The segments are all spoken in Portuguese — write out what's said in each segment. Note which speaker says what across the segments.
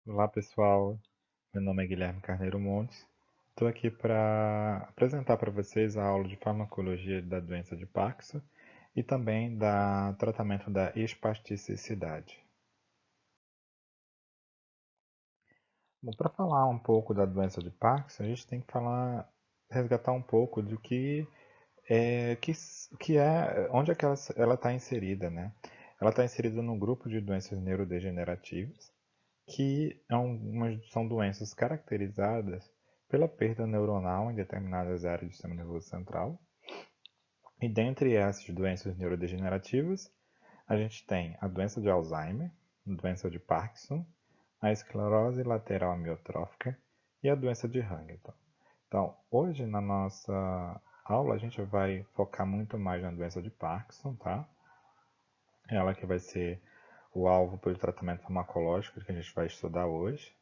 Speaker 1: Olá pessoal, meu nome é Guilherme Carneiro Montes. Estou aqui para apresentar para vocês a aula de farmacologia da doença de Parkinson e também da tratamento da espasticidade. Bom, para falar um pouco da doença de Parkinson, a gente tem que resgatar um pouco do onde é que ela está inserida, né? Ela está inserida no grupo de doenças neurodegenerativas são doenças caracterizadas pela perda neuronal em determinadas áreas do sistema nervoso central. E dentre essas doenças neurodegenerativas, a gente tem a doença de Alzheimer, a doença de Parkinson, a esclerose lateral amiotrófica e a doença de Huntington. Então, hoje na nossa aula a gente vai focar muito mais na doença de Parkinson, tá? Ela que vai ser o alvo pelo tratamento farmacológico que a gente vai estudar hoje.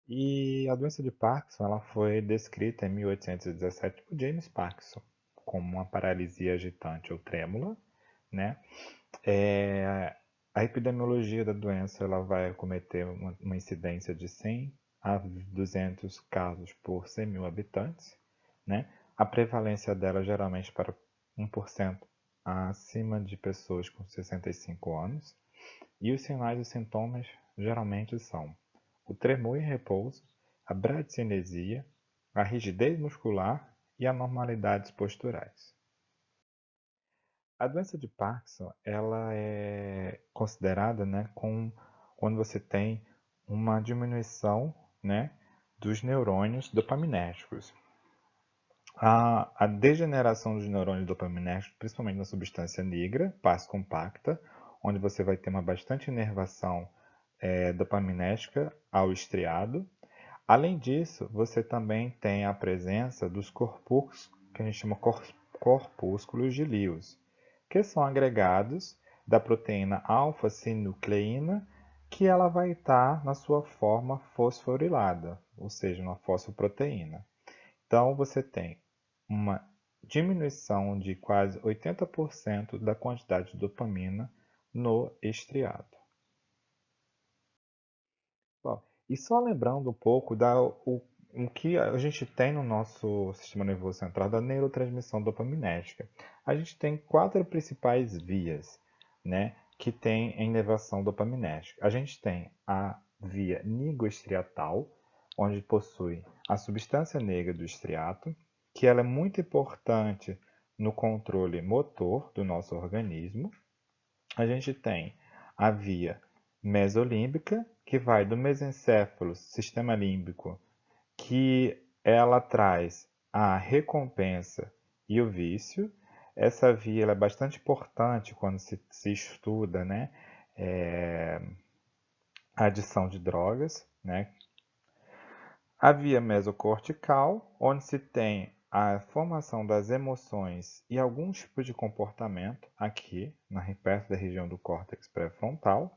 Speaker 1: E a doença de Parkinson ela foi descrita em 1817 por James Parkinson como uma paralisia agitante ou trêmula, né? A epidemiologia da doença ela vai cometer uma incidência de 100 a 200 casos por 100 mil habitantes, né? A prevalência dela geralmente para 1% acima de pessoas com 65 anos. E os sinais e sintomas geralmente são o tremor em repouso, a bradicinesia, a rigidez muscular e anormalidades posturais. A doença de Parkinson, ela é considerada, né, quando você tem uma diminuição, né, dos neurônios dopaminérgicos. A degeneração dos neurônios dopaminérgicos, principalmente na substância negra, pars compacta, onde você vai ter uma bastante inervação dopaminérgica ao estriado. Além disso, você também tem a presença dos corpúsculos, que a gente chama corpúsculos de Lewis, que são agregados da proteína alfa-sinucleína, que ela vai estar na sua forma fosforilada, ou seja, uma fosfoproteína. Então, você tem uma diminuição de quase 80% da quantidade de dopamina no estriado. Bom, e só lembrando um pouco o que a gente tem no nosso sistema nervoso central da neurotransmissão dopaminérgica. A gente tem quatro principais vias, né, que tem inervação dopaminérgica. A gente tem a via nigroestriatal, onde possui a substância negra do estriato, que ela é muito importante no controle motor do nosso organismo. A gente tem a via mesolímbica, que vai do mesencéfalo, sistema límbico, que ela traz a recompensa e o vício. Essa via ela é bastante importante quando se estuda, né, a adição de drogas, né? A via mesocortical, onde se tem a formação das emoções e alguns tipos de comportamento aqui, perto da região do córtex pré-frontal.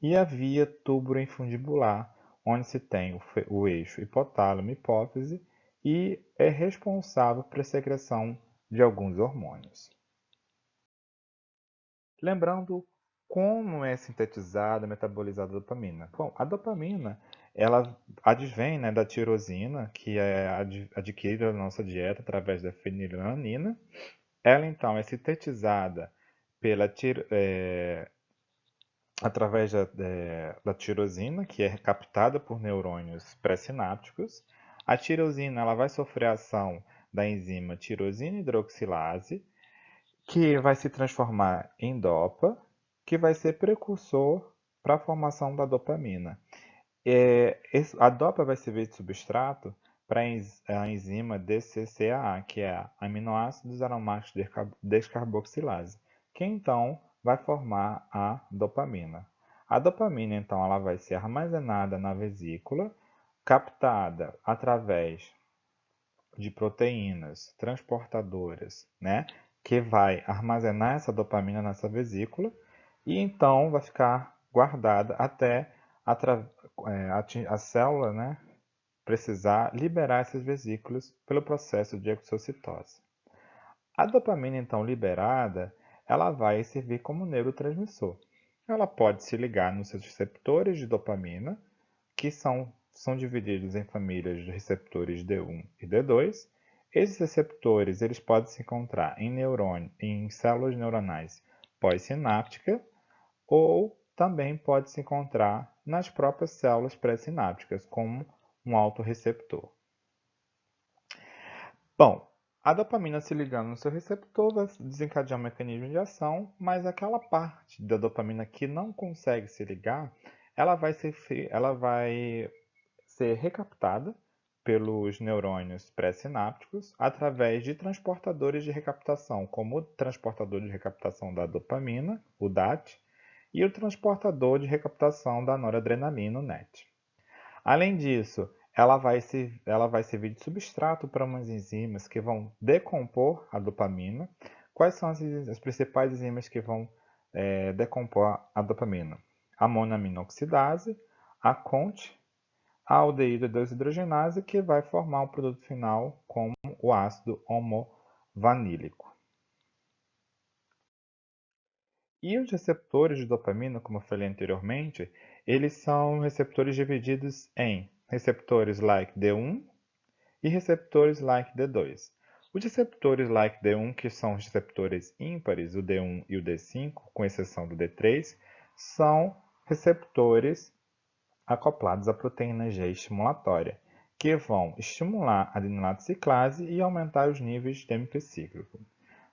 Speaker 1: E a via tuburoinfundibular, onde se tem o eixo hipotálamo-hipófise e é responsável pela secreção de alguns hormônios. Lembrando como é sintetizada e metabolizada a dopamina. Bom, a dopamina ela advém, né, da tirosina, que é adquirida na nossa dieta através da fenilalanina. Ela então é sintetizada pela através da tirosina, que é captada por neurônios pré-sinápticos. A tirosina ela vai sofrer a ação da enzima tirosina hidroxilase, que vai se transformar em DOPA, que vai ser precursor para a formação da dopamina. A DOPA vai servir de substrato para a enzima DCCAA, que é a aminoácidos aromáticos descarboxilase, que então vai formar a dopamina. A dopamina, então, ela vai ser armazenada na vesícula, captada através de proteínas transportadoras, né, que vai armazenar essa dopamina nessa vesícula e então vai ficar guardada até a célula, né, precisar liberar essas vesículas pelo processo de exocitose. A dopamina então liberada, ela vai servir como neurotransmissor. ela pode se ligar nos seus receptores de dopamina, que são divididos em famílias de receptores D1 e D2. Esses receptores eles podem se encontrar em células neuronais pós-sinápticas ou também pode se encontrar nas próprias células pré-sinápticas, como um autorreceptor. Bom, a dopamina se ligando no seu receptor vai desencadear um mecanismo de ação, mas aquela parte da dopamina que não consegue se ligar, ela vai ser recaptada pelos neurônios pré-sinápticos através de transportadores de recaptação, como o transportador de recaptação da dopamina, o DAT, e o transportador de recaptação da noradrenalina, o NET. Além disso, ela vai servir de substrato para umas enzimas que vão decompor a dopamina. Quais são as principais enzimas que vão decompor a dopamina? A monoaminoxidase, a CONT, a aldeído desidrogenase, que vai formar o produto final como o ácido homovanílico. E os receptores de dopamina, como eu falei anteriormente, eles são receptores divididos em receptores like D1 e receptores like D2. Os receptores like D1, que são os receptores ímpares, o D1 e o D5, com exceção do D3, são receptores acoplados à proteína G estimulatória, que vão estimular a adenilate ciclase e aumentar os níveis de AMP cíclico.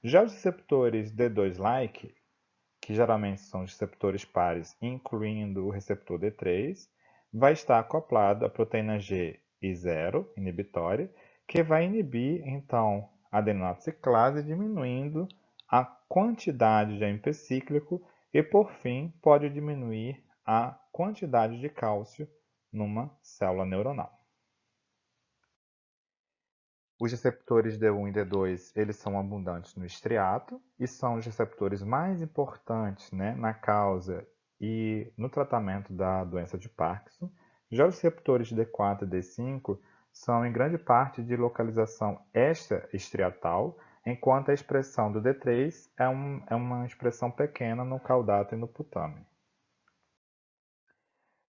Speaker 1: Já os receptores D2-like, que geralmente são os receptores pares, incluindo o receptor D3, vai estar acoplado à proteína G I0, inibitória, que vai inibir, então, a adenilate ciclase, diminuindo a quantidade de AMP cíclico e, por fim, pode diminuir a quantidade de cálcio numa célula neuronal. Os receptores D1 e D2 eles são abundantes no estriato e são os receptores mais importantes, né, na causa e no tratamento da doença de Parkinson. Já os receptores D4 e D5 são em grande parte de localização extra-estriatal, enquanto a expressão do D3 é uma expressão pequena no caudato e no putame.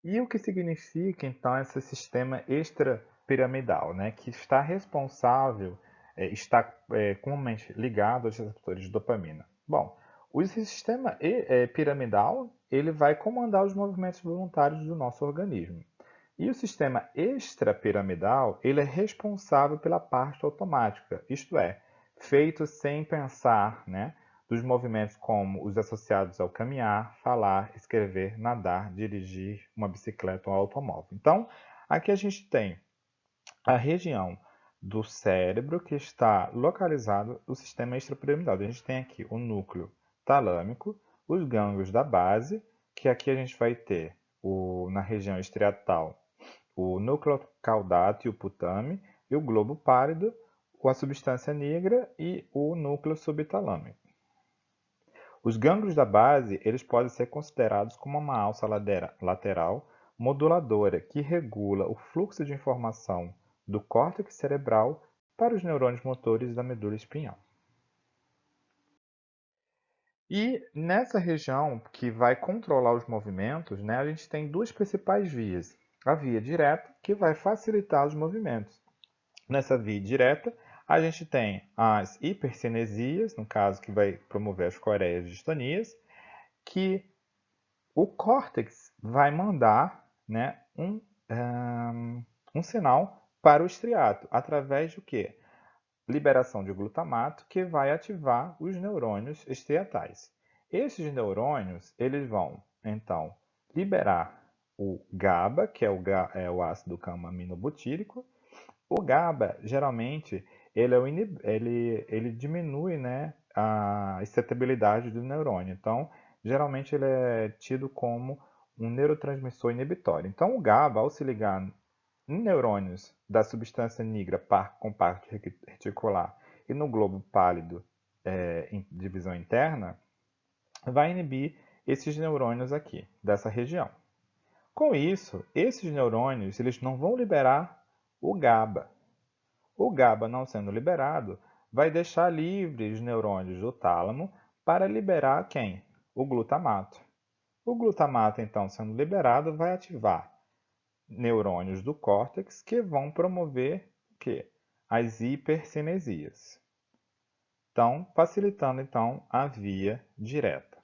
Speaker 1: E o que significa, então, esse sistema extrapiramidal, né, que está responsável, está comumente ligado aos receptores de dopamina? Bom, o sistema piramidal ele vai comandar os movimentos voluntários do nosso organismo. E o sistema extrapiramidal ele é responsável pela parte automática, isto é, feito sem pensar, né? Dos movimentos como os associados ao caminhar, falar, escrever, nadar, dirigir uma bicicleta ou um automóvel. Então, aqui a gente tem a região do cérebro que está localizado no sistema extrapiramidal. A gente tem aqui o núcleo talâmico, os gânglios da base, que aqui a gente vai ter na região estriatal o núcleo caudato e o putame, e o globo pálido, a substância negra e o núcleo subtalâmico. Os gânglios da base eles podem ser considerados como uma alça lateral moduladora que regula o fluxo de informação do córtex cerebral para os neurônios motores da medula espinhal. E nessa região que vai controlar os movimentos, né, a gente tem duas principais vias. A via direta, que vai facilitar os movimentos. Nessa via direta, a gente tem as hipercinesias, no caso que vai promover as coreias distonias, que o córtex vai mandar, né, um sinal para o estriato, através do quê? Liberação de glutamato, que vai ativar os neurônios estriatais. Esses neurônios eles vão, então, liberar o GABA, que é o ácido gama-aminobutírico. O GABA, geralmente, ele diminui, né, a excitabilidade do neurônio. Então, geralmente, ele é tido como um neurotransmissor inibitório. Então, o GABA, ao se ligar em neurônios da substância negra compacto reticular e no globo pálido em divisão interna, vai inibir esses neurônios aqui, dessa região. Com isso, esses neurônios eles não vão liberar o GABA. O GABA não sendo liberado, vai deixar livres os neurônios do tálamo para liberar quem? O glutamato. O glutamato, então, sendo liberado, vai ativar neurônios do córtex que vão promover o quê? As hipercinesias. Então, facilitando então a via direta.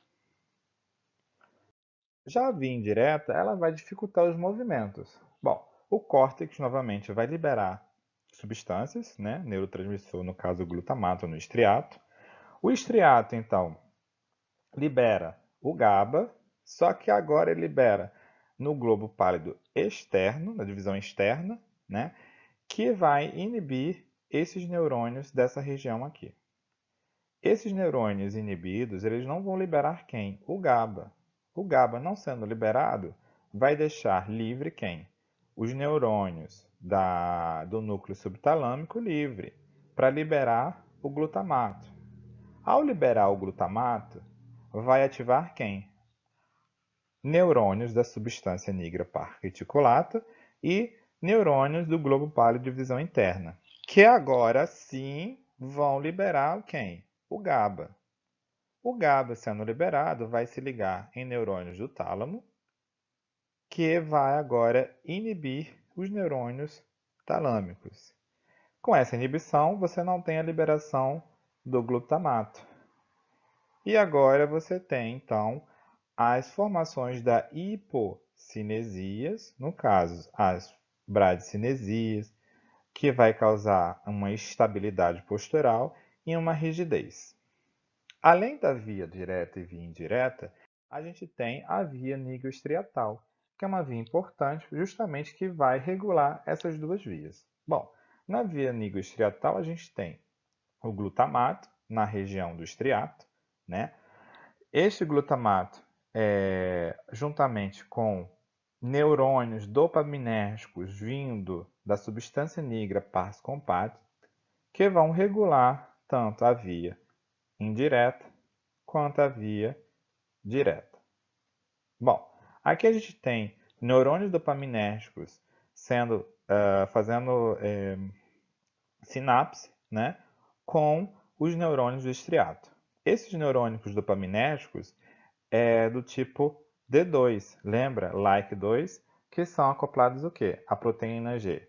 Speaker 1: Já a via indireta, ela vai dificultar os movimentos. Bom, o córtex novamente vai liberar substâncias, né? Neurotransmissor, no caso o glutamato no estriato. O estriato, então, libera o GABA, só que agora ele libera no globo pálido externo, na divisão externa, né? Que vai inibir esses neurônios dessa região aqui. Esses neurônios inibidos, eles não vão liberar quem? O GABA. O GABA não sendo liberado, vai deixar livre quem? Os neurônios do núcleo subtalâmico livre, para liberar o glutamato. Ao liberar o glutamato, vai ativar quem? Neurônios da substância nigra parreticulata e neurônios do globo pálido de visão interna, que agora sim vão liberar quem? O GABA. O GABA, sendo liberado, vai se ligar em neurônios do tálamo, que vai agora inibir os neurônios talâmicos. Com essa inibição, você não tem a liberação do glutamato. E agora você tem, então, as formações da hipocinesias, no caso, as bradicinesias, que vai causar uma instabilidade postural e uma rigidez. Além da via direta e via indireta, a gente tem a via nigroestriatal, que é uma via importante justamente que vai regular essas duas vias. Bom, na via nigroestriatal a gente tem o glutamato na região do estriato, né? Este glutamato, juntamente com neurônios dopaminérgicos vindo da substância nigra pars compacta, que vão regular tanto a via indireta quanto a via direta. Bom, aqui a gente tem neurônios dopaminérgicos fazendo sinapse, né, com os neurônios do estriato. Esses neurônicos dopaminérgicos do tipo D2, lembra? Like 2, que são acoplados o quê? A proteína G.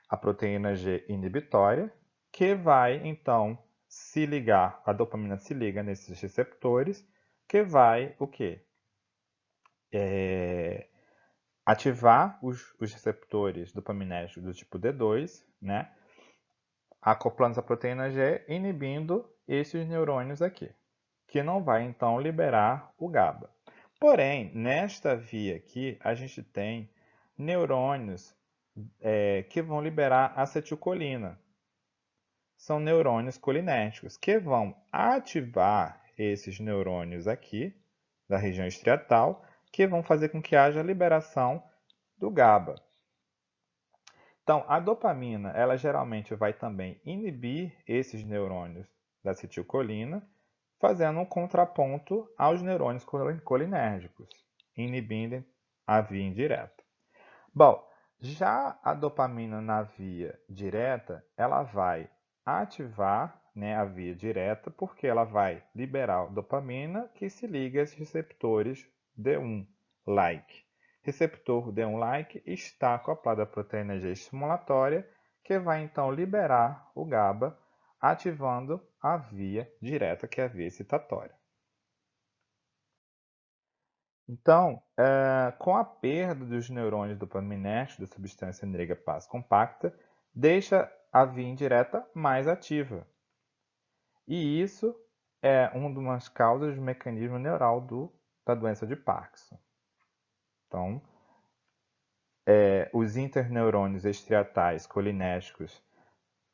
Speaker 1: A proteína G inibitória, que vai, então, se ligar, a dopamina se liga nesses receptores, que vai o quê? Ativar os receptores dopaminérgicos do tipo D2, né? Acoplando a proteína G, inibindo esses neurônios aqui, que não vai, então, liberar o GABA. Porém, nesta via aqui, a gente tem neurônios que vão liberar acetilcolina. São neurônios colinérgicos que vão ativar esses neurônios aqui, da região estriatal, que vão fazer com que haja liberação do GABA. Então, a dopamina, ela geralmente vai também inibir esses neurônios da acetilcolina, fazendo um contraponto aos neurônios colinérgicos, inibindo a via indireta. Bom, já a dopamina na via direta, ela vai ativar, né, a via direta, porque ela vai liberar a dopamina que se liga a esses receptores D1-like. Receptor D1-like está acoplado à proteína G estimulatória, que vai então liberar o GABA, ativando a via direta, que é a via excitatória. Então, com a perda dos neurônios dopaminérgicos da substância negra pars compacta, deixa a via indireta mais ativa. E isso é uma das causas do mecanismo neural da doença de Parkinson. Então, os interneurônios estriatais colinérgicos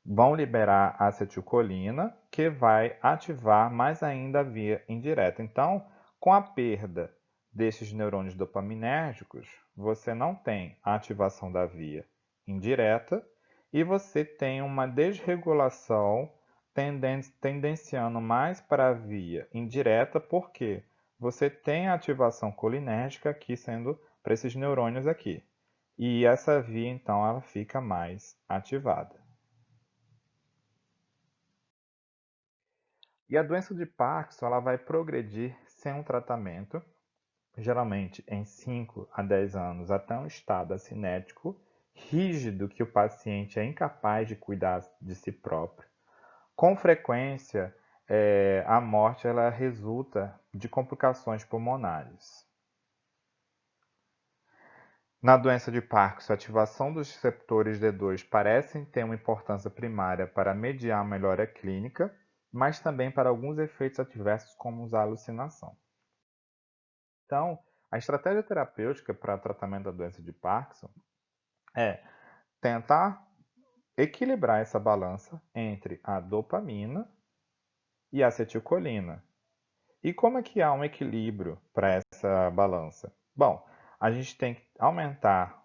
Speaker 1: vão liberar acetilcolina, que vai ativar mais ainda a via indireta. Então, com a perda desses neurônios dopaminérgicos, você não tem a ativação da via indireta e você tem uma desregulação tendenciando mais para a via indireta, porque você tem a ativação colinérgica aqui sendo para esses neurônios aqui. E essa via, então, ela fica mais ativada. E a doença de Parkinson ela vai progredir sem um tratamento geralmente em 5 a 10 anos, até um estado acinético, rígido, que o paciente é incapaz de cuidar de si próprio. Com frequência, a morte ela resulta de complicações pulmonares. Na doença de Parkinson, a ativação dos receptores D2 parecem ter uma importância primária para mediar a melhora clínica, mas também para alguns efeitos adversos, como a alucinação. Então, a estratégia terapêutica para o tratamento da doença de Parkinson é tentar equilibrar essa balança entre a dopamina e a acetilcolina. E como é que há um equilíbrio para essa balança? Bom, a gente tem que aumentar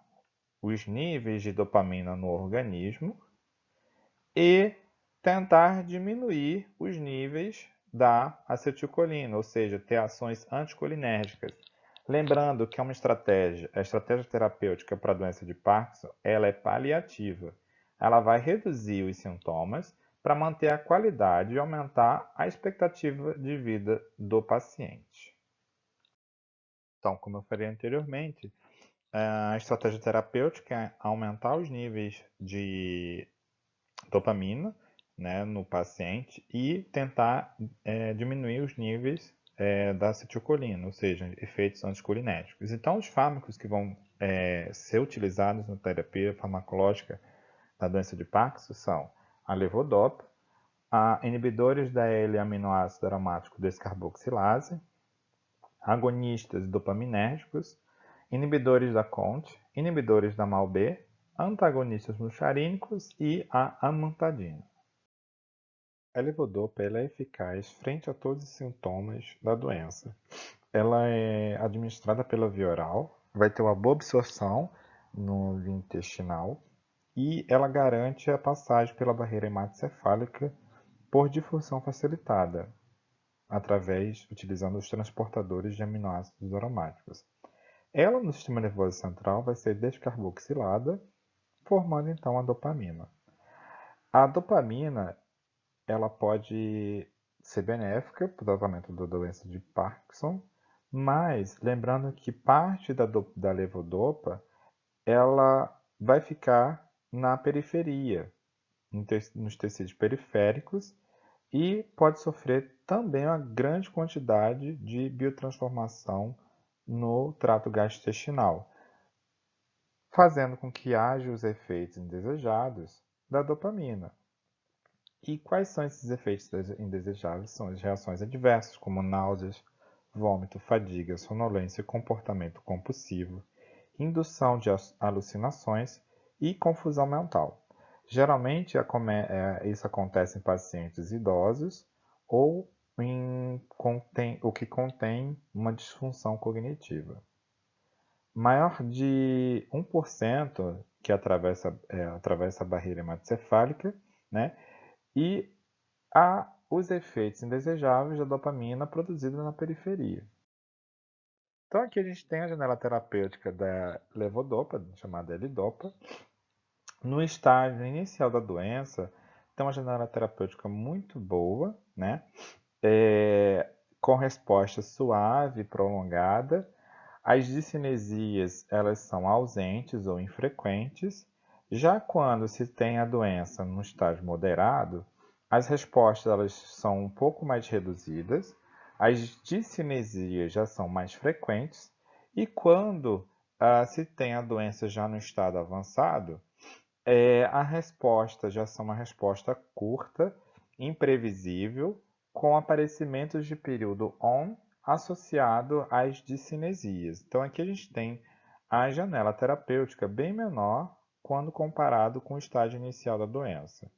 Speaker 1: os níveis de dopamina no organismo e tentar diminuir os níveis da acetilcolina, ou seja, ter ações anticolinérgicas. Lembrando que é uma estratégia, a estratégia terapêutica para a doença de Parkinson, ela é paliativa. Ela vai reduzir os sintomas para manter a qualidade e aumentar a expectativa de vida do paciente. Então, como eu falei anteriormente, a estratégia terapêutica é aumentar os níveis de dopamina, né, no paciente e tentar diminuir os níveis da acetilcolina, ou seja, efeitos anticolinérgicos. Então, os fármacos que vão ser utilizados na terapia farmacológica da doença de Parkinson são a levodopa, inibidores da L-aminoácido aromático descarboxilase, agonistas dopaminérgicos, inibidores da CONT, inibidores da MAO-B, antagonistas muscarínicos e a amantadina. A levodopa é eficaz frente a todos os sintomas da doença. Ela é administrada pela via oral, vai ter uma boa absorção no intestinal e ela garante a passagem pela barreira hematocefálica por difusão facilitada, utilizando os transportadores de aminoácidos aromáticos. Ela, no sistema nervoso central, vai ser descarboxilada, formando então a dopamina. A dopamina ela pode ser benéfica para o tratamento da doença de Parkinson, mas lembrando que parte da levodopa ela vai ficar na periferia, nos tecidos periféricos, e pode sofrer também uma grande quantidade de biotransformação no trato gastrointestinal, fazendo com que haja os efeitos indesejados da dopamina. E quais são esses efeitos indesejáveis? São as reações adversas, como náuseas, vômito, fadiga, sonolência, comportamento compulsivo, indução de alucinações e confusão mental. Geralmente, isso acontece em pacientes idosos ou o que contém uma disfunção cognitiva. Maior de 1% que atravessa a barreira hematocefálica, né? E há os efeitos indesejáveis da dopamina produzida na periferia. Então aqui a gente tem a janela terapêutica da levodopa, chamada L-dopa. No estágio inicial da doença, tem uma janela terapêutica muito boa, né? Com resposta suave e prolongada. As discinesias, elas são ausentes ou infrequentes. Já quando se tem a doença no estágio moderado, as respostas elas são um pouco mais reduzidas, as discinesias já são mais frequentes, e quando se tem a doença já no estado avançado, a resposta já são uma resposta curta, imprevisível, com aparecimentos de período ON associado às discinesias. Então aqui a gente tem a janela terapêutica bem menor quando comparado com o estágio inicial da doença.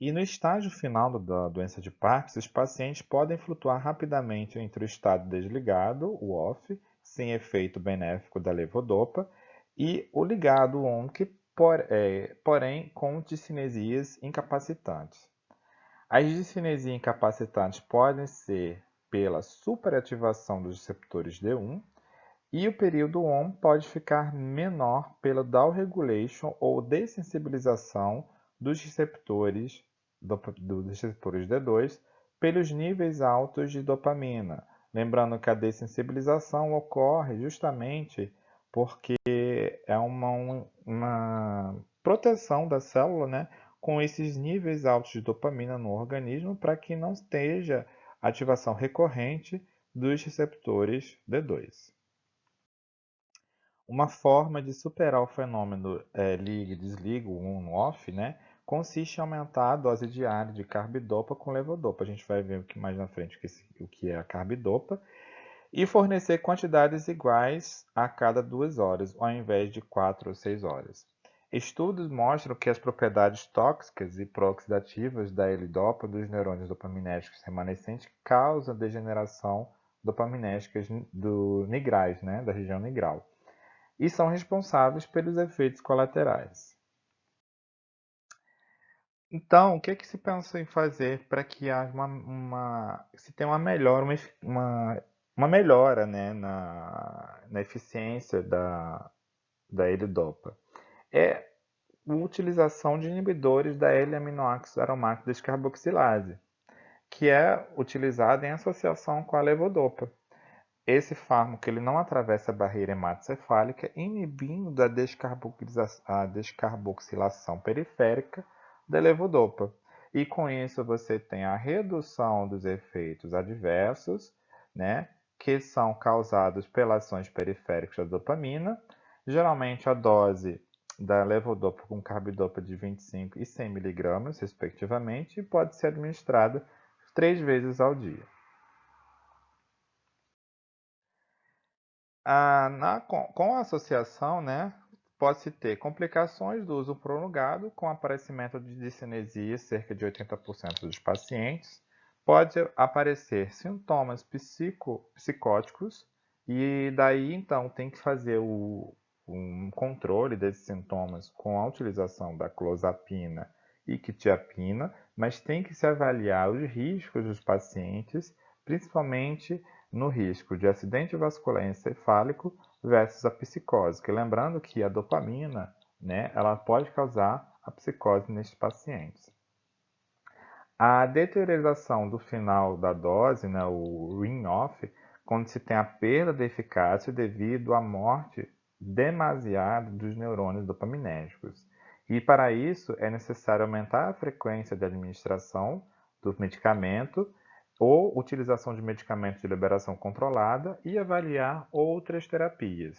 Speaker 1: E no estágio final da doença de Parkinson, os pacientes podem flutuar rapidamente entre o estado desligado, o OFF, sem efeito benéfico da levodopa, e o ligado, o ON, porém com discinesias incapacitantes. As discinesias incapacitantes podem ser pela superativação dos receptores D1, e o período ON pode ficar menor pela downregulation ou dessensibilização dos receptores D2 pelos níveis altos de dopamina, Lembrando que a dessensibilização ocorre justamente porque é uma proteção da célula, né, com esses níveis altos de dopamina no organismo para que não esteja ativação recorrente dos receptores D2. Uma forma de superar o fenômeno liga e desliga, o on-off, né, consiste em aumentar a dose diária de carbidopa com levodopa. A gente vai ver aqui mais na frente o que é a carbidopa. E fornecer quantidades iguais a cada 2 horas, ao invés de 4 ou 6 horas. Estudos mostram que as propriedades tóxicas e pró-oxidativas da L-dopa dos neurônios dopaminérgicos remanescentes causam degeneração dopaminérgica nigrais, né, da região nigral, e são responsáveis pelos efeitos colaterais. Então, o que é que se pensa em fazer para que haja se tenha uma melhora, uma melhora, né, na eficiência da L-dopa? É a utilização de inibidores da L-aminoácido aromático descarboxilase, que é utilizado em associação com a levodopa. Esse fármaco ele não atravessa a barreira hematocefálica, inibindo a descarboxilação periférica da levodopa. E com isso você tem a redução dos efeitos adversos, né, que são causados pelas ações periféricas da dopamina. Geralmente a dose da levodopa com carbidopa de 25 e 100 mg, respectivamente, e pode ser administrada 3 vezes ao dia. Com a associação, né, pode-se ter complicações do uso prolongado, com aparecimento de discinesia, cerca de 80% dos pacientes. Pode aparecer sintomas psicóticos, e daí então tem que fazer um controle desses sintomas com a utilização da clozapina e quetiapina, mas tem que se avaliar os riscos dos pacientes, principalmente no risco de acidente vascular encefálico versus a psicose. Que lembrando que a dopamina, né, ela pode causar a psicose nesses pacientes. A deterioração do final da dose, né, o wean-off, quando se tem a perda de eficácia devido à morte demasiada dos neurônios dopaminérgicos. E para isso é necessário aumentar a frequência de administração do medicamento ou utilização de medicamentos de liberação controlada e avaliar outras terapias.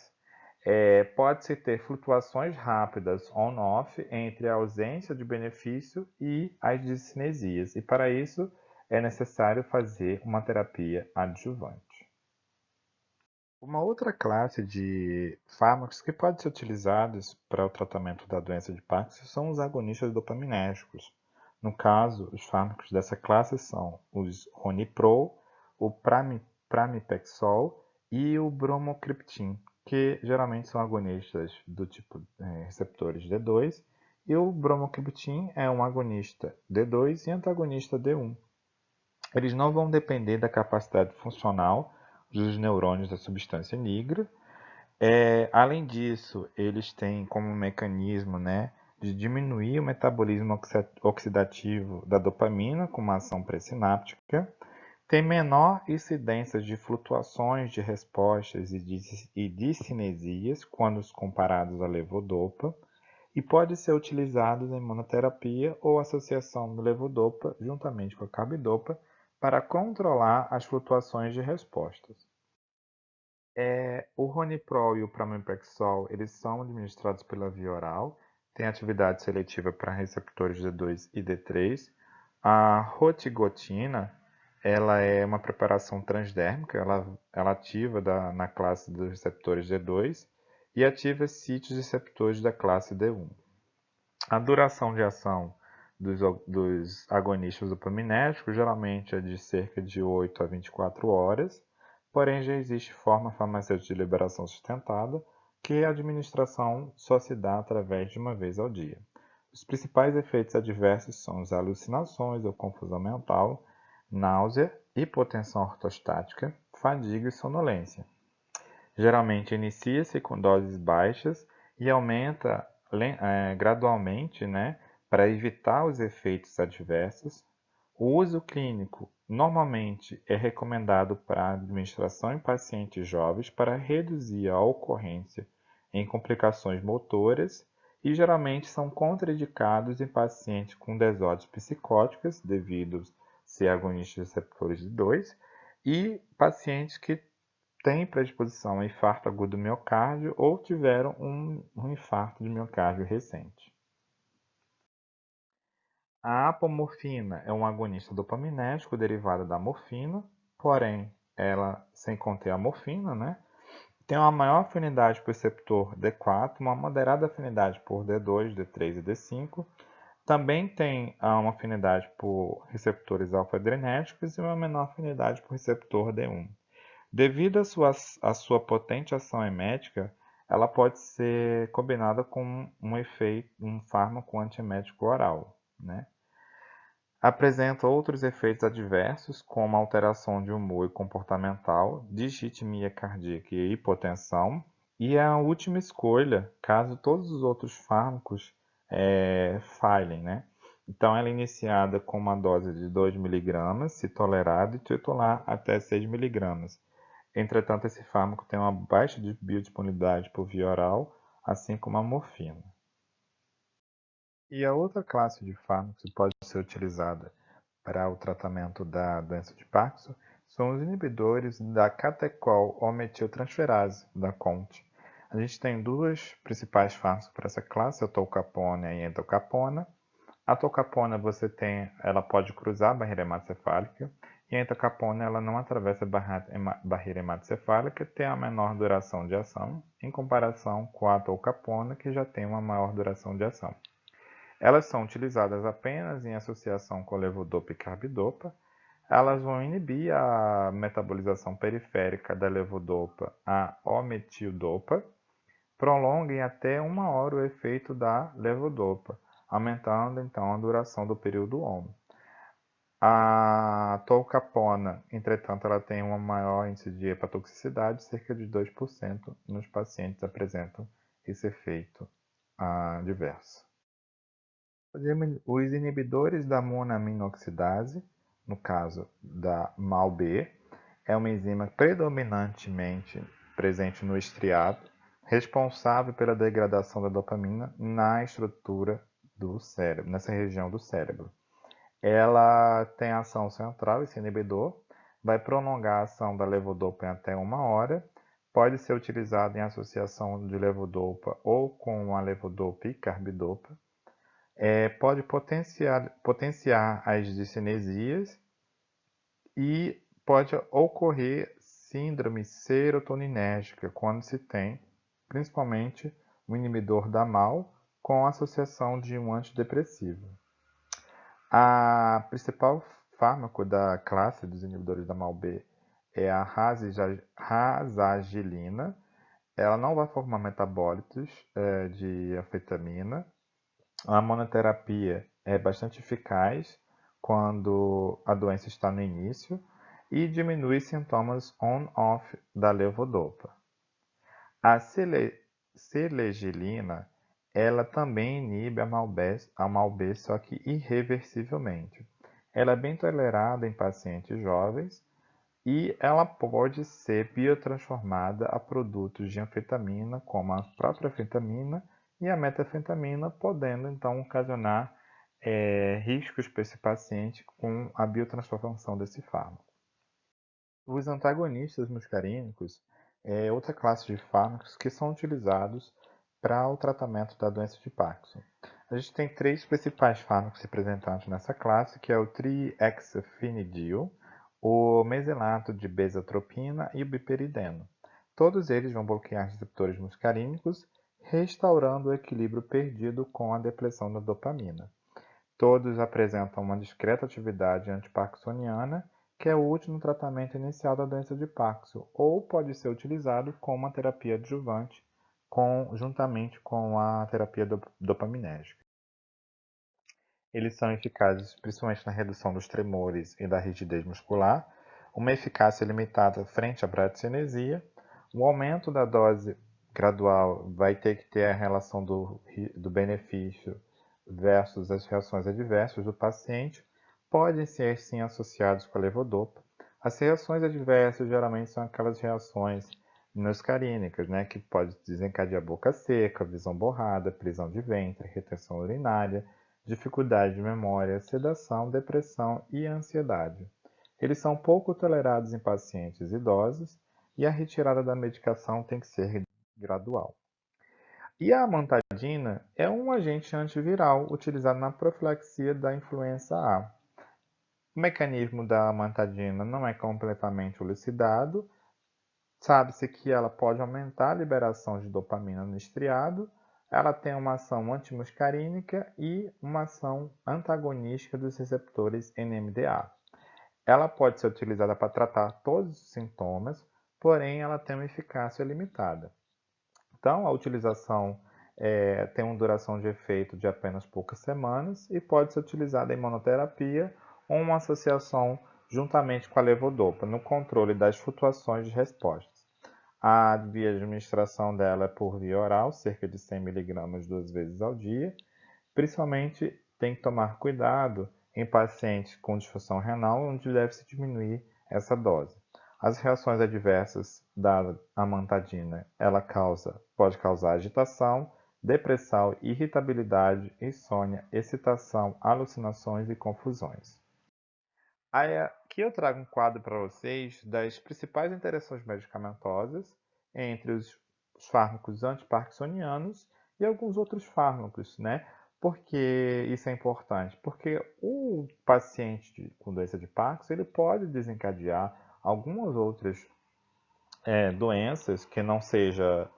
Speaker 1: Pode-se ter flutuações rápidas on-off entre a ausência de benefício e as discinesias, e para isso é necessário fazer uma terapia adjuvante. Uma outra classe de fármacos que pode ser utilizados para o tratamento da doença de Parkinson são os agonistas dopaminérgicos. No caso, os fármacos dessa classe são os Roniprol, o Pramipexol e o Bromocriptin, que geralmente são agonistas do tipo receptores D2, e o Bromocriptin é um agonista D2 e antagonista D1. Eles não vão depender da capacidade funcional dos neurônios da substância nigra. Além disso, eles têm como mecanismo, né, de diminuir o metabolismo oxidativo da dopamina com uma ação pré-sináptica, tem menor incidência de flutuações de respostas e discinesias quando comparados à levodopa, e pode ser utilizado em monoterapia ou associação do levodopa juntamente com a carbidopa para controlar as flutuações de respostas. O Roniprol e o Pramipexol, eles são administrados pela via oral, tem atividade seletiva para receptores D2 e D3. A rotigotina, ela é uma preparação transdérmica, ela ativa na classe dos receptores D2 e ativa sítios receptores da classe D1. A duração de ação dos agonistas dopaminérgicos geralmente é de cerca de 8 a 24 horas, porém já existe forma farmacêutica de liberação sustentada, que a administração só se dá através de uma vez ao dia. Os principais efeitos adversos são as alucinações ou confusão mental, náusea, hipotensão ortostática, fadiga e sonolência. Geralmente inicia-se com doses baixas e aumenta gradualmente, né, para evitar os efeitos adversos. O uso clínico Normalmente é recomendado para administração em pacientes jovens para reduzir a ocorrência em complicações motoras e geralmente são contraindicados em pacientes com desordens psicóticas devido ser agonistas receptores de 2 e pacientes que têm predisposição a infarto agudo do miocárdio ou tiveram um infarto de miocárdio recente. A apomorfina é um agonista dopaminérgico derivado da morfina, porém ela sem conter a morfina, né? Tem uma maior afinidade por receptor D4, uma moderada afinidade por D2, D3 e D5. Também tem uma afinidade por receptores alfa-adrenérgicos e uma menor afinidade por receptor D1. Devido à sua potente ação emética, ela pode ser combinada com um fármaco antiemético oral, né? Apresenta outros efeitos adversos, como alteração de humor e comportamental, disritmia cardíaca e hipotensão, e é a última escolha caso todos os outros fármacos falhem, né? Então, ela é iniciada com uma dose de 2 mg, se tolerado, e titular até 6 mg. Entretanto, esse fármaco tem uma baixa biodisponibilidade por via oral, assim como a morfina. E a outra classe de fármacos que pode ser utilizada para o tratamento da doença de Parkinson são os inibidores da catecol-O-metiltransferase, da COMT. A gente tem duas principais fármacos para essa classe, a tolcapona e a entacapona. A tolcapona ela pode cruzar a barreira hematocefálica e a entacapona ela não atravessa a barreira hematocefálica, tem a menor duração de ação em comparação com a tolcapona, que já tem uma maior duração de ação. Elas são utilizadas apenas em associação com levodopa e carbidopa. Elas vão inibir a metabolização periférica da levodopa a O-metildopa, prolongam até 1 hora o efeito da levodopa, aumentando então a duração do período OMO. A tolcapona, entretanto, ela tem um maior índice de hepatotoxicidade, cerca de 2% nos pacientes apresentam esse efeito adverso. Os inibidores da monoaminoxidase, no caso da MAO-B, é uma enzima predominantemente presente no estriado, responsável pela degradação da dopamina na estrutura do cérebro, nessa região do cérebro. Ela tem ação central, esse inibidor, vai prolongar a ação da levodopa em até 1 hora, pode ser utilizado em associação de levodopa ou com a levodopa e carbidopa, pode potenciar as discinesias e pode ocorrer síndrome serotoninérgica quando se tem, principalmente, um inibidor da MAO com associação de um antidepressivo. A principal fármaco da classe dos inibidores da MAO-B é a razagilina. Ela não vai formar metabólitos de anfetamina. A monoterapia é bastante eficaz quando a doença está no início e diminui sintomas on-off da levodopa. A selegelina, ela também inibe a MAO-B, só que irreversivelmente. Ela é bem tolerada em pacientes jovens e ela pode ser biotransformada a produtos de anfetamina, como a própria anfetamina e a metanfetamina, podendo então ocasionar riscos para esse paciente com a biotransformação desse fármaco. Os antagonistas muscarínicos é outra classe de fármacos que são utilizados para o tratamento da doença de Parkinson. A gente tem 3 principais fármacos representantes nessa classe, que é o trihexafinidil, o meselato de bezatropina e o biperideno. Todos eles vão bloquear receptores muscarínicos, restaurando o equilíbrio perdido com a depressão da dopamina. Todos apresentam uma discreta atividade antiparkinsoniana, que é útil no tratamento inicial da doença de Parkinson, ou pode ser utilizado como uma terapia adjuvante juntamente com a terapia dopaminérgica. Eles são eficazes principalmente na redução dos tremores e da rigidez muscular, uma eficácia limitada frente à bradicinesia, o aumento da dose gradual vai ter que ter a relação do benefício versus as reações adversas do paciente, podem ser sim associados com a levodopa. As reações adversas geralmente são aquelas reações inoscarínicas, né, que pode desencadear boca seca, visão borrada, prisão de ventre, retenção urinária, dificuldade de memória, sedação, depressão e ansiedade. Eles são pouco tolerados em pacientes idosos e a retirada da medicação tem que ser gradual. E a amantadina é um agente antiviral utilizado na profilaxia da influenza A. O mecanismo da amantadina não é completamente elucidado. Sabe-se que ela pode aumentar a liberação de dopamina no estriado, ela tem uma ação antimuscarínica e uma ação antagonística dos receptores NMDA. Ela pode ser utilizada para tratar todos os sintomas, porém ela tem uma eficácia limitada. Então, a utilização tem uma duração de efeito de apenas poucas semanas e pode ser utilizada em monoterapia ou uma associação juntamente com a levodopa no controle das flutuações de respostas. A via de administração dela é por via oral, cerca de 100 mg 2 vezes ao dia. Principalmente tem que tomar cuidado em pacientes com disfunção renal, onde deve-se diminuir essa dose. As reações adversas da amantadina, pode causar agitação, depressão, irritabilidade, insônia, excitação, alucinações e confusões. Aí, aqui eu trago um quadro para vocês das principais interações medicamentosas entre os fármacos antiparkinsonianos e alguns outros fármacos, né? Por que isso é importante? Porque o paciente com doença de Parkinson ele pode desencadear algumas outras doenças que não seja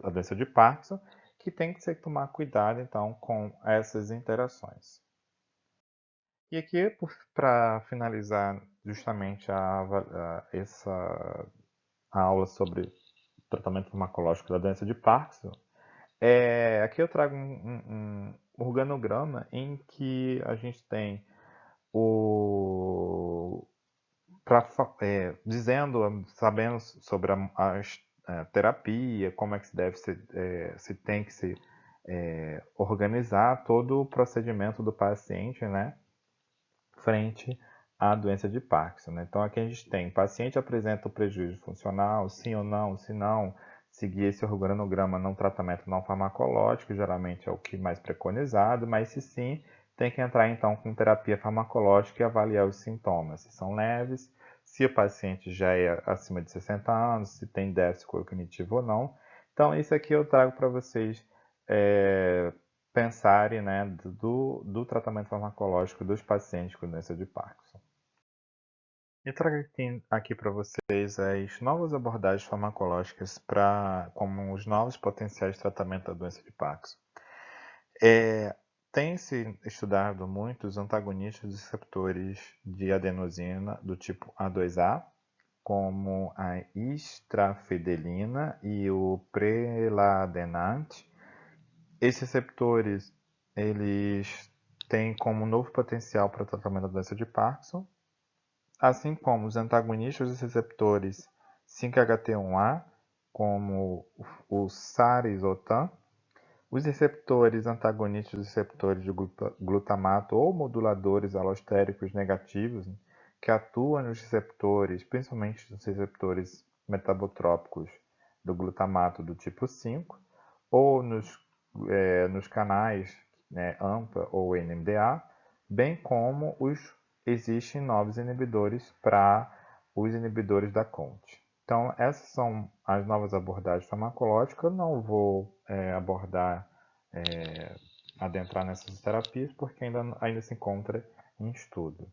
Speaker 1: a doença de Parkinson, que tem que ser tomar cuidado então com essas interações. E aqui, para finalizar justamente essa aula sobre tratamento farmacológico da doença de Parkinson, aqui eu trago um organograma em que a gente tem o sabendo sobre a terapia, como é que se tem que se organizar todo o procedimento do paciente, né, frente à doença de Parkinson, né? Então aqui a gente tem, o paciente apresenta o prejuízo funcional, sim ou não, se não, seguir esse organograma não tratamento não farmacológico, geralmente é o que mais preconizado, mas se sim, tem que entrar então com terapia farmacológica e avaliar os sintomas, se são leves, se o paciente já é acima de 60 anos, se tem déficit cognitivo ou não. Então isso aqui eu trago para vocês pensarem, né, do tratamento farmacológico dos pacientes com doença de Parkinson. Eu trago aqui para vocês as novas abordagens farmacológicas como os novos potenciais de tratamento da doença de Parkinson. Tem-se estudado muito os antagonistas dos receptores de adenosina do tipo A2A, como a estrafidelina e o preladenate. Esses receptores, eles têm como novo potencial para o tratamento da doença de Parkinson, assim como os antagonistas dos receptores 5-HT1A, como o sarisotan, os receptores antagonistas dos receptores de glutamato ou moduladores alostéricos negativos, que atuam nos receptores, principalmente nos receptores metabotrópicos do glutamato do tipo 5, ou nos canais, né, AMPA ou NMDA, bem como existem novos inibidores para os inibidores da CONT. Então, essas são as novas abordagens farmacológicas. Eu não vou adentrar nessas terapias, porque ainda se encontra em estudo.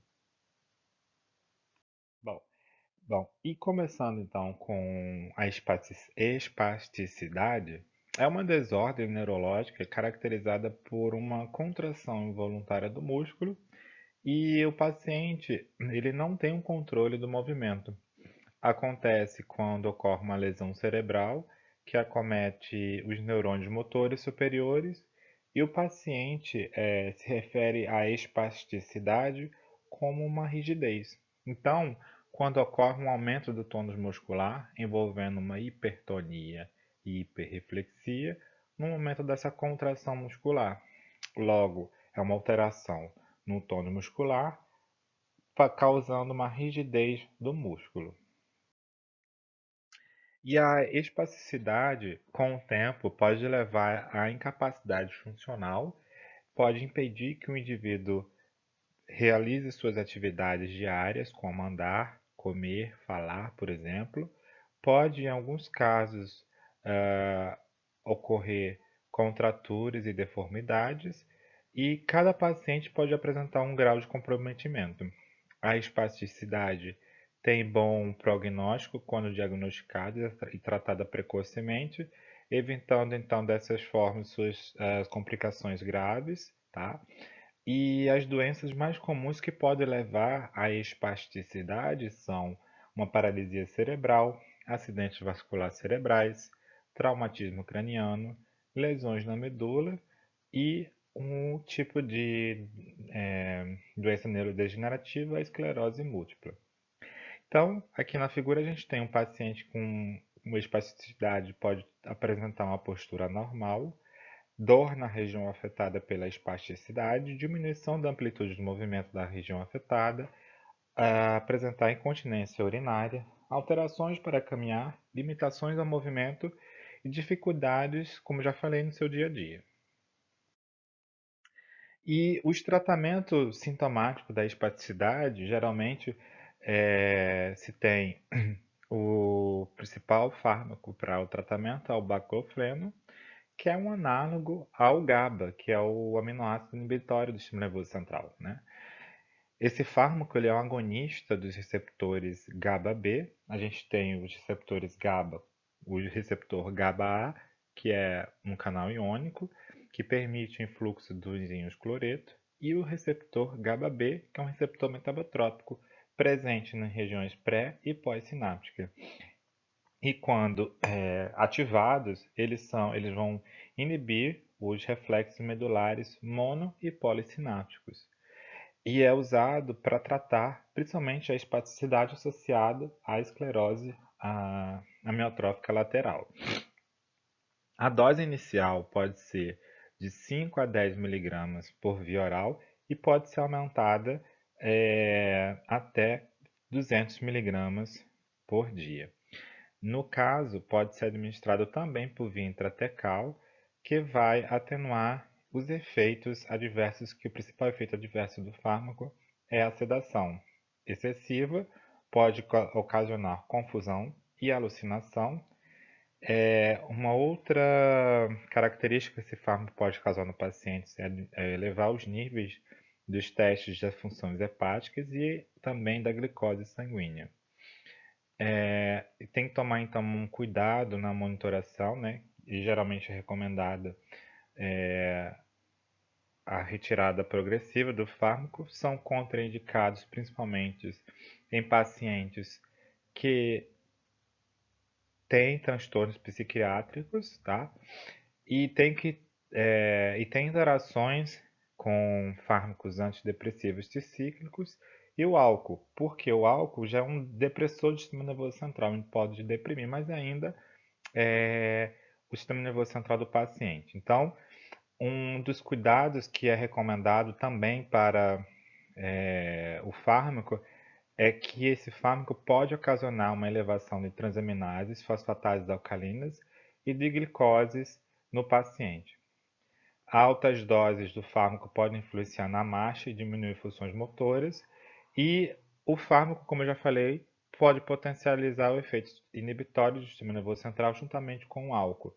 Speaker 1: Bom, e começando então com a espasticidade, é uma desordem neurológica caracterizada por uma contração involuntária do músculo e o paciente ele não tem um controle do movimento. Acontece quando ocorre uma lesão cerebral que acomete os neurônios motores superiores e o paciente se refere à espasticidade como uma rigidez. Então, quando ocorre um aumento do tônus muscular envolvendo uma hipertonia e hiperreflexia no momento dessa contração muscular. Logo, é uma alteração no tônus muscular, causando uma rigidez do músculo. E a espasticidade, com o tempo, pode levar à incapacidade funcional, pode impedir que o indivíduo realize suas atividades diárias, como andar, comer, falar, por exemplo. Pode, em alguns casos, ocorrer contraturas e deformidades, e cada paciente pode apresentar um grau de comprometimento. A espasticidade tem bom prognóstico quando diagnosticada e tratada precocemente, evitando então dessas formas suas complicações graves, tá? E as doenças mais comuns que podem levar à espasticidade são uma paralisia cerebral, acidentes vasculares cerebrais, traumatismo craniano, lesões na medula e um tipo de doença neurodegenerativa, a esclerose múltipla. Então, aqui na figura a gente tem um paciente com uma espasticidade, pode apresentar uma postura normal, dor na região afetada pela espasticidade, diminuição da amplitude do movimento da região afetada, apresentar incontinência urinária, alterações para caminhar, limitações ao movimento e dificuldades, como já falei, no seu dia a dia. E os tratamentos sintomáticos da espasticidade, geralmente se tem o principal fármaco para o tratamento é o baclofeno, que é um análogo ao GABA, que é o aminoácido inibitório do sistema nervoso central, né? Esse fármaco ele é um agonista dos receptores GABA-B. A gente tem os receptores GABA, o receptor GABA-A, que é um canal iônico, que permite o influxo dos íons cloreto, e o receptor GABA-B, que é um receptor metabotrópico, presente nas regiões pré e pós-sinápticas. E quando ativados, eles vão inibir os reflexos medulares mono e polissinápticos. E é usado para tratar principalmente a espasticidade associada à esclerose amiotrófica lateral. A dose inicial pode ser de 5 a 10 miligramas por via oral e pode ser aumentada até 200 miligramas por dia. No caso, pode ser administrado também por via intratecal, que vai atenuar os efeitos adversos, que o principal efeito adverso do fármaco é a sedação excessiva, pode ocasionar confusão e alucinação. Uma outra característica que esse fármaco pode causar no paciente é elevar os níveis dos testes das funções hepáticas e também da glicose sanguínea. Tem que tomar então um cuidado na monitoração, né? E geralmente é recomendada a retirada progressiva do fármaco. São contraindicados principalmente em pacientes que têm transtornos psiquiátricos, tá? E tem interações com fármacos antidepressivos tricíclicos e o álcool, porque o álcool já é um depressor do sistema nervoso central, ele pode deprimir mais ainda o sistema nervoso central do paciente. Então, um dos cuidados que é recomendado também para o fármaco é que esse fármaco pode ocasionar uma elevação de transaminases, fosfatases alcalinas e de glicoses no paciente. Altas doses do fármaco podem influenciar na marcha e diminuir funções motoras, e o fármaco, como eu já falei, pode potencializar o efeito inibitório do sistema nervoso central juntamente com o álcool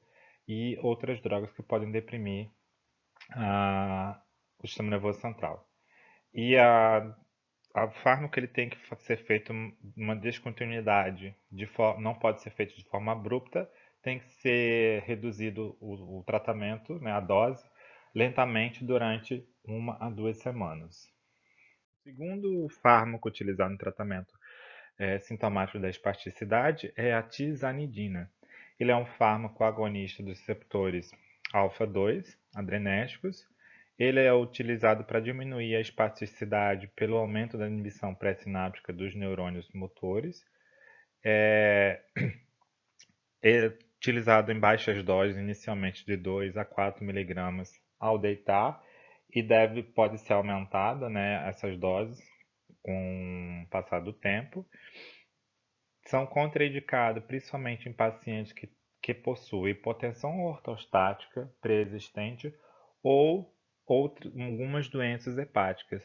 Speaker 1: e outras drogas que podem deprimir o sistema nervoso central. E o fármaco ele tem que ser feito uma descontinuidade, não pode ser feito de forma abrupta, tem que ser reduzido o tratamento, né, a dose, lentamente durante 1 a 2 semanas. O segundo fármaco utilizado no tratamento sintomático da espasticidade é a tizanidina. Ele é um fármaco agonista dos receptores alfa-2 adrenérgicos. Ele é utilizado para diminuir a espasticidade pelo aumento da inibição pré-sináptica dos neurônios motores. É utilizado em baixas doses, inicialmente de 2 a 4 miligramas ao deitar, e pode ser aumentada, né, essas doses com o passar do tempo. São contraindicados principalmente em pacientes que possuem hipotensão ortostática pré-existente ou algumas doenças hepáticas.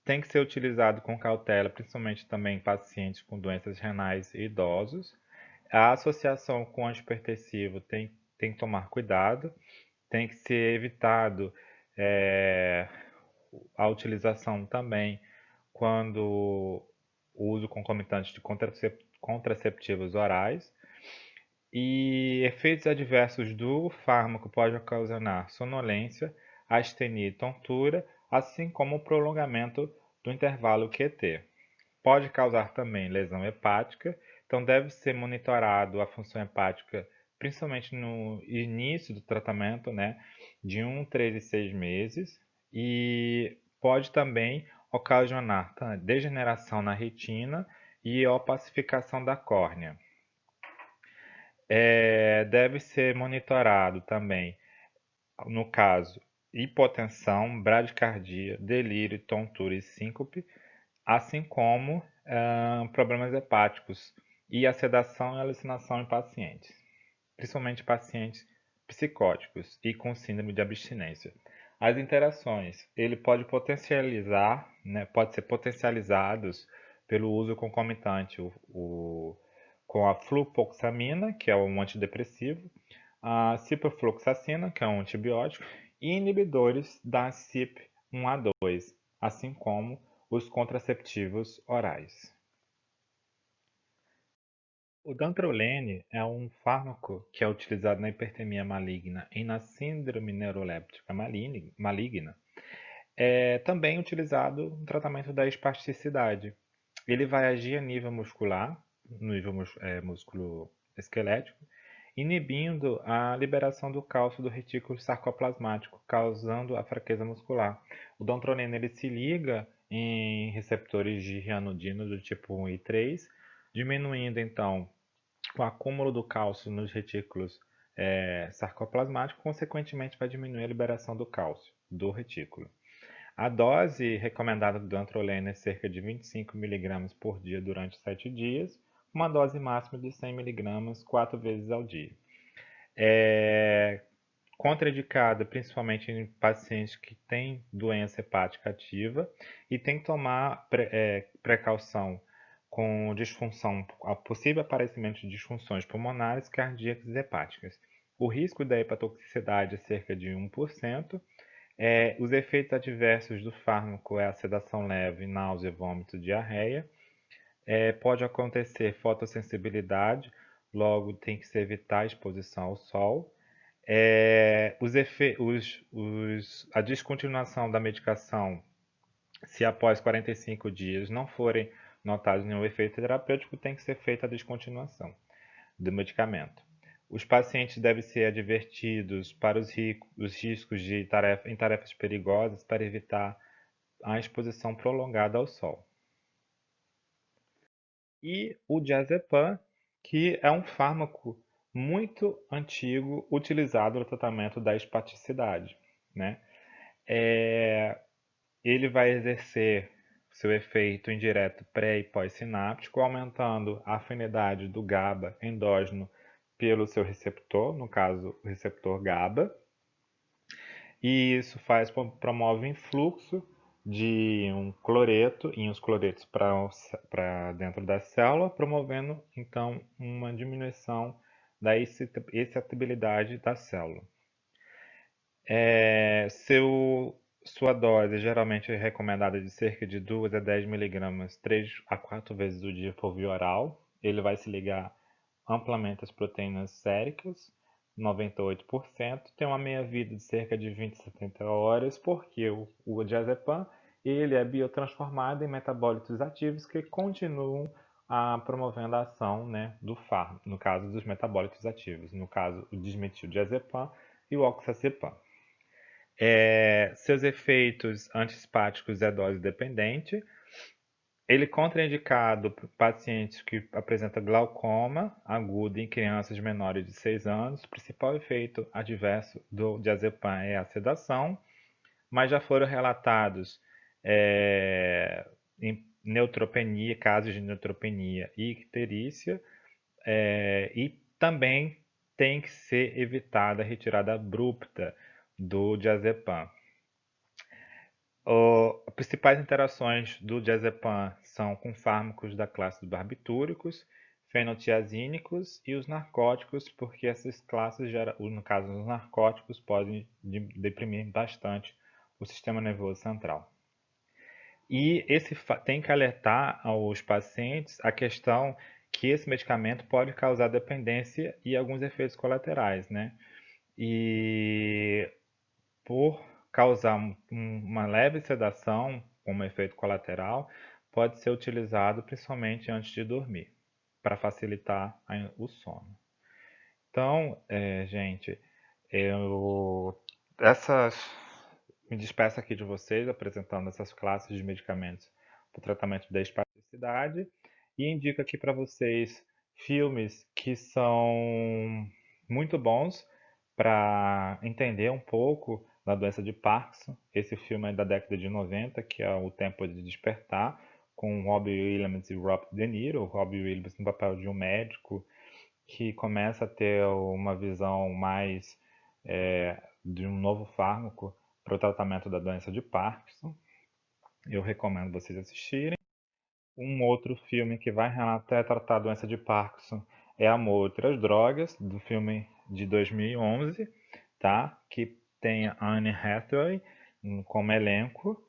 Speaker 1: Tem que ser utilizado com cautela, principalmente também em pacientes com doenças renais e idosos. A associação com antihipertensivo tem que tomar cuidado, tem que ser evitado a utilização também quando o uso concomitante de contraceptivos orais. E efeitos adversos do fármaco podem ocasionar sonolência, astenia e tontura, assim como o prolongamento do intervalo QT. Pode causar também lesão hepática, então deve ser monitorado a função hepática, principalmente no início do tratamento, né, de 1, 3 e 6 meses, e pode também ocasionar degeneração na retina e opacificação da córnea. Deve ser monitorado também, no caso, hipotensão, bradicardia, delírio, tontura e síncope, assim como problemas hepáticos e a sedação e alucinação em pacientes, principalmente pacientes psicóticos e com síndrome de abstinência. As interações, ele pode potencializar, né, pode ser potencializados pelo uso concomitante com a fluvoxamina, que é um antidepressivo, a ciprofloxacina, que é um antibiótico, e inibidores da CYP1A2, assim como os contraceptivos orais. O dantrolene é um fármaco que é utilizado na hipertemia maligna e na síndrome neuroléptica maligna. É também utilizado no tratamento da espasticidade. Ele vai agir a nível muscular, no nível músculo esquelético, inibindo a liberação do cálcio do retículo sarcoplasmático, causando a fraqueza muscular. O dantrolene ele se liga em receptores de ranitidina do tipo 1 e 3, diminuindo então o acúmulo do cálcio nos retículos sarcoplasmáticos, consequentemente vai diminuir a liberação do cálcio do retículo. A dose recomendada do dantrolene é cerca de 25 mg por dia durante 7 dias, uma dose máxima de 100 mg 4 vezes ao dia. É contraindicada principalmente em pacientes que têm doença hepática ativa e tem que tomar precaução com disfunção, possível aparecimento de disfunções pulmonares, cardíacas e hepáticas. O risco da hepatotoxicidade é cerca de 1%. Os efeitos adversos do fármaco é a sedação leve, náusea, vômito, diarreia. Pode acontecer fotossensibilidade, logo tem que se evitar a exposição ao sol. A descontinuação da medicação, se após 45 dias não forem notados nenhum efeito terapêutico, tem que ser feita a descontinuação do medicamento. Os pacientes devem ser advertidos para os riscos em tarefas perigosas para evitar a exposição prolongada ao sol. E o diazepam, que é um fármaco muito antigo utilizado no tratamento da espasticidade, né? Ele vai exercer seu efeito indireto pré e pós-sináptico, aumentando a afinidade do GABA endógeno pelo seu receptor, no caso o receptor GABA, e isso promove o influxo de um cloreto e os cloretos para dentro da célula, promovendo então uma diminuição da excitabilidade da célula. Sua dose geralmente é recomendada de cerca de 2 a 10 mg 3 a 4 vezes o dia por via oral. Ele vai se ligar amplamente às proteínas séricas, 98%, tem uma meia-vida de cerca de 20 a 70 horas, porque o diazepam ele é biotransformado em metabólitos ativos que continuam promovendo a ação, né, do fármaco, no caso dos metabólitos ativos, no caso o desmetildiazepam e o oxazepam. Seus efeitos antiespáticos é dose dependente. Ele é contraindicado para pacientes que apresentam glaucoma agudo em crianças menores de 6 anos. O principal efeito adverso do diazepam é a sedação. mas já foram relatados em neutropenia, casos de neutropenia e icterícia, e também tem que ser evitada a retirada abrupta do diazepam. As principais interações do diazepam são com fármacos da classe dos barbitúricos, fenotiazínicos e os narcóticos, porque essas classes, no caso dos narcóticos, podem deprimir bastante o sistema nervoso central. E tem que alertar aos pacientes a questão que esse medicamento pode causar dependência e alguns efeitos colaterais, né? E por causar uma leve sedação como efeito colateral, pode ser utilizado principalmente antes de dormir, para facilitar o sono. Então, gente, eu essas me despeço aqui de vocês apresentando essas classes de medicamentos para o tratamento da espasticidade e indico aqui para vocês filmes que são muito bons para entender um pouco da doença de Parkinson. Esse filme é da década de 90, que é O Tempo de Despertar, com Robbie Williams e Robert De Niro. O Robbie Williams no papel de um médico que começa a ter uma visão mais de um novo fármaco para o tratamento da doença de Parkinson. Eu recomendo vocês assistirem. Um outro filme que vai tratar a doença de Parkinson é Amor e Outras Drogas, do filme de 2011, tá? Que tem a Anne Hathaway como elenco.